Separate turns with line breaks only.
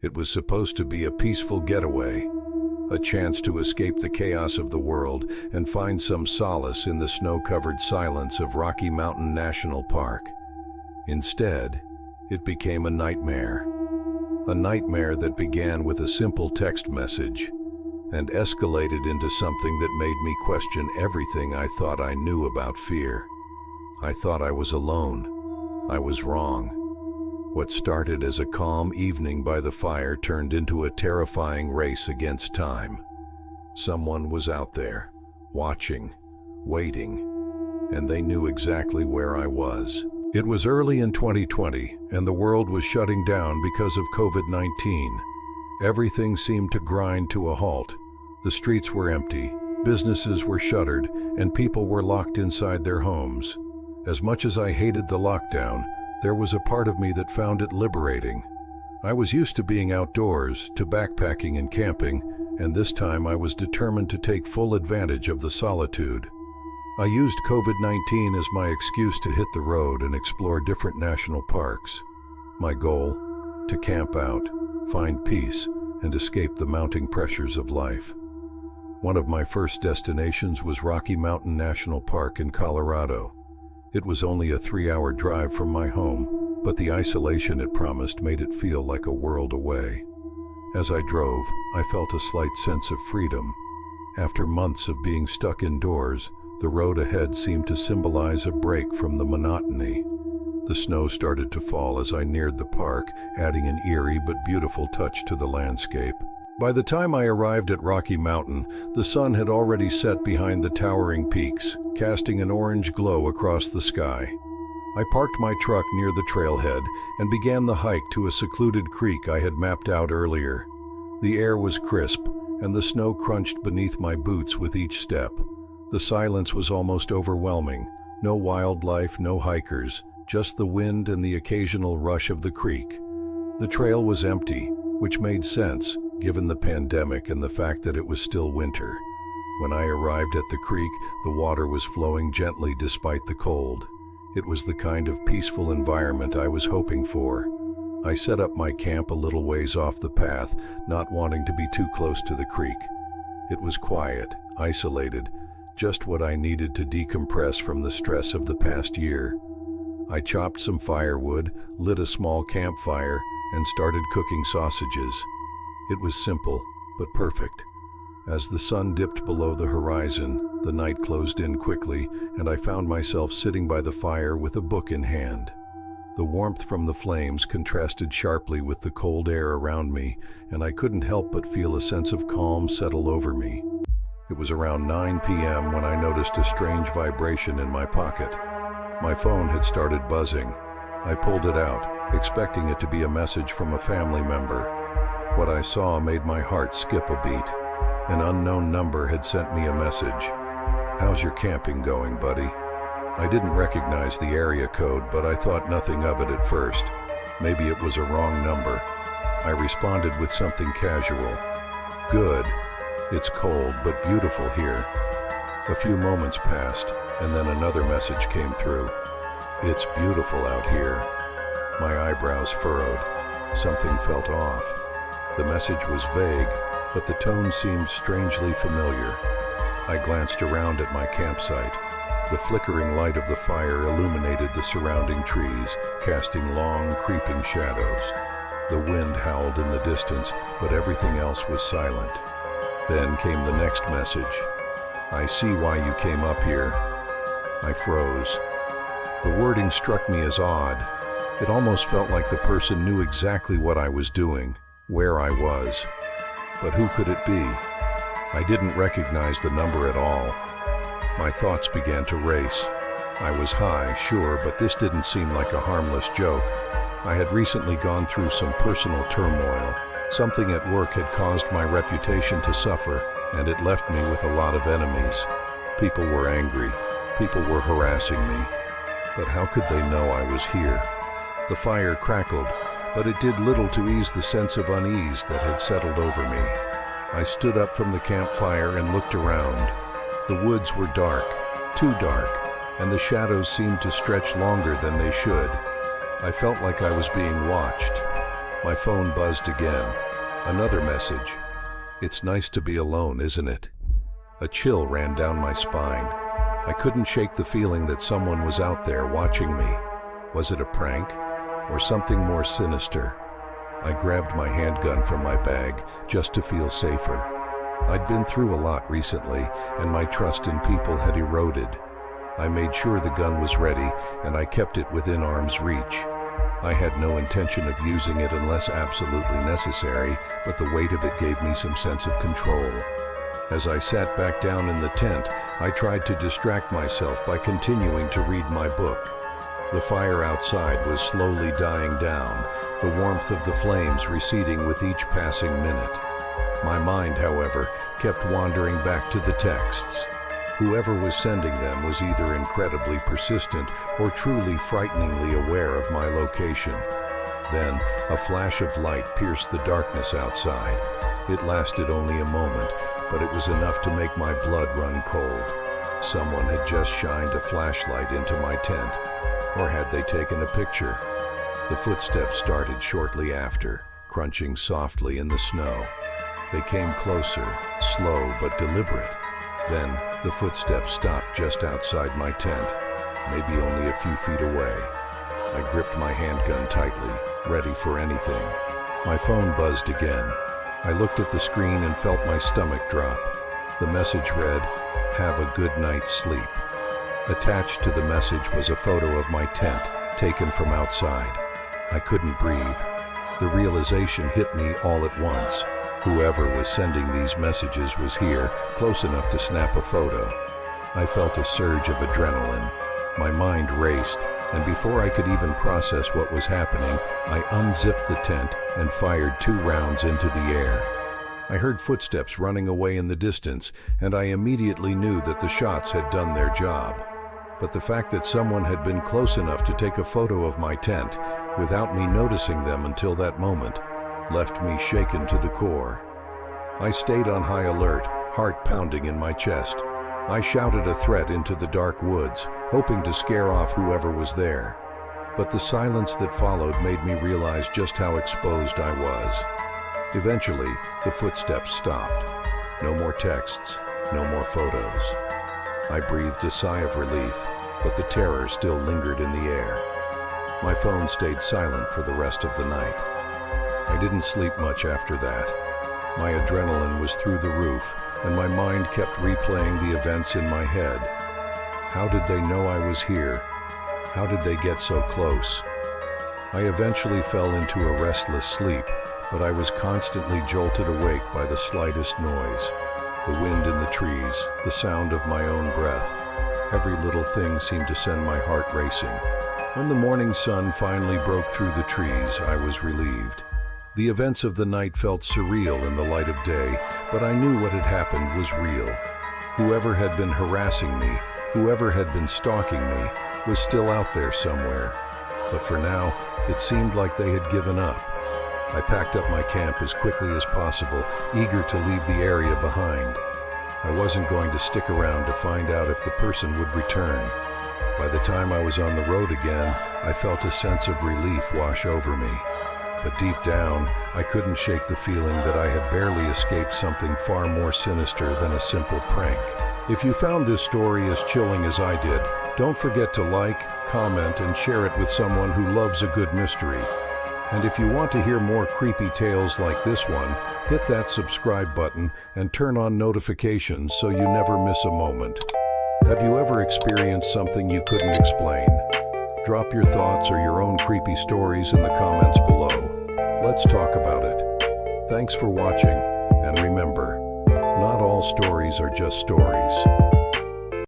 It was supposed to be a peaceful getaway, a chance to escape the chaos of the world and find some solace in the snow-covered silence of Rocky Mountain National Park. Instead, it became a nightmare that began with a simple text message and escalated into something that made me question everything I thought I knew about fear. I thought I was alone. I was wrong. What started as a calm evening by the fire turned into a terrifying race against time. Someone was out there, watching, waiting, and they knew exactly where I was. It was early in 2020, and the world was shutting down because of COVID-19. Everything seemed to grind to a halt. The streets were empty, businesses were shuttered, and people were locked inside their homes. As much as I hated the lockdown, there was a part of me that found it liberating. I was used to being outdoors, to backpacking and camping, and this time I was determined to take full advantage of the solitude. I used COVID-19 as my excuse to hit the road and explore different national parks. My goal? To camp out, find peace, and escape the mounting pressures of life. One of my first destinations was Rocky Mountain National Park in Colorado. It was only a 3-hour drive from my home, but the isolation it promised made it feel like a world away. As I drove, I felt a slight sense of freedom. After months of being stuck indoors, the road ahead seemed to symbolize a break from the monotony. The snow started to fall as I neared the park, adding an eerie but beautiful touch to the landscape. By the time I arrived at Rocky Mountain, the sun had already set behind the towering peaks, casting an orange glow across the sky. I parked my truck near the trailhead and began the hike to a secluded creek I had mapped out earlier. The air was crisp, and the snow crunched beneath my boots with each step. The silence was almost overwhelming. No wildlife, no hikers, just the wind and the occasional rush of the creek. The trail was empty, which made sense, given the pandemic and the fact that it was still winter. When I arrived at the creek, the water was flowing gently despite the cold. It was the kind of peaceful environment I was hoping for. I set up my camp a little ways off the path, not wanting to be too close to the creek. It was quiet, isolated, just what I needed to decompress from the stress of the past year. I chopped some firewood, lit a small campfire, and started cooking sausages. It was simple, but perfect. As the sun dipped below the horizon, the night closed in quickly, and I found myself sitting by the fire with a book in hand. The warmth from the flames contrasted sharply with the cold air around me, and I couldn't help but feel a sense of calm settle over me. It was around 9 p.m. when I noticed a strange vibration in my pocket. My phone had started buzzing. I pulled it out, expecting it to be a message from a family member. What I saw made my heart skip a beat. An unknown number had sent me a message. "How's your camping going, buddy?" I didn't recognize the area code, but I thought nothing of it at first. Maybe it was a wrong number. I responded with something casual. "Good. It's cold, but beautiful here." A few moments passed, and then another message came through. "It's beautiful out here." My eyebrows furrowed. Something felt off. The message was vague, but the tone seemed strangely familiar. I glanced around at my campsite. The flickering light of the fire illuminated the surrounding trees, casting long, creeping shadows. The wind howled in the distance, but everything else was silent. Then came the next message. "I see why you came up here." I froze. The wording struck me as odd. It almost felt like the person knew exactly what I was doing, where I was. But who could it be? I didn't recognize the number at all. My thoughts began to race. I was high, sure, but this didn't seem like a harmless joke. I had recently gone through some personal turmoil. Something at work had caused my reputation to suffer, and it left me with a lot of enemies. People were angry. People were harassing me. But how could they know I was here? The fire crackled, but it did little to ease the sense of unease that had settled over me. I stood up from the campfire and looked around. The woods were dark, too dark, and the shadows seemed to stretch longer than they should. I felt like I was being watched. My phone buzzed again. Another message. "It's nice to be alone, isn't it?" A chill ran down my spine. I couldn't shake the feeling that someone was out there watching me. Was it a prank? Or something more sinister? I grabbed my handgun from my bag just to feel safer. I'd been through a lot recently, and my trust in people had eroded. I made sure the gun was ready, and I kept it within arm's reach. I had no intention of using it unless absolutely necessary, but the weight of it gave me some sense of control. As I sat back down in the tent, I tried to distract myself by continuing to read my book. The fire outside was slowly dying down, the warmth of the flames receding with each passing minute. My mind, however, kept wandering back to the texts. Whoever was sending them was either incredibly persistent or truly frighteningly aware of my location. Then, a flash of light pierced the darkness outside. It lasted only a moment, but it was enough to make my blood run cold. Someone had just shined a flashlight into my tent. Or had they taken a picture? The footsteps started shortly after, crunching softly in the snow. They came closer, slow but deliberate. Then, the footsteps stopped just outside my tent, maybe only a few feet away. I gripped my handgun tightly, ready for anything. My phone buzzed again. I looked at the screen and felt my stomach drop. The message read, "Have a good night's sleep." Attached to the message was a photo of my tent, taken from outside. I couldn't breathe. The realization hit me all at once. Whoever was sending these messages was here, close enough to snap a photo. I felt a surge of adrenaline. My mind raced, and before I could even process what was happening, I unzipped the tent and fired 2 rounds into the air. I heard footsteps running away in the distance, and I immediately knew that the shots had done their job. But the fact that someone had been close enough to take a photo of my tent, without me noticing them until that moment, left me shaken to the core. I stayed on high alert, heart pounding in my chest. I shouted a threat into the dark woods, hoping to scare off whoever was there. But the silence that followed made me realize just how exposed I was. Eventually, the footsteps stopped. No more texts, no more photos. I breathed a sigh of relief, but the terror still lingered in the air. My phone stayed silent for the rest of the night. I didn't sleep much after that. My adrenaline was through the roof, and my mind kept replaying the events in my head. How did they know I was here? How did they get so close? I eventually fell into a restless sleep, but I was constantly jolted awake by the slightest noise. The wind in the trees, the sound of my own breath. Every little thing seemed to send my heart racing. When the morning sun finally broke through the trees, I was relieved. The events of the night felt surreal in the light of day, but I knew what had happened was real. Whoever had been harassing me, whoever had been stalking me, was still out there somewhere. But for now, it seemed like they had given up. I packed up my camp as quickly as possible, eager to leave the area behind. I wasn't going to stick around to find out if the person would return. By the time I was on the road again, I felt a sense of relief wash over me. But deep down, I couldn't shake the feeling that I had barely escaped something far more sinister than a simple prank. If you found this story as chilling as I did, don't forget to like, comment, and share it with someone who loves a good mystery. And if you want to hear more creepy tales like this one, hit that subscribe button and turn on notifications so you never miss a moment. Have you ever experienced something you couldn't explain? Drop your thoughts or your own creepy stories in the comments below. Let's talk about it. Thanks for watching, and remember, not all stories are just stories.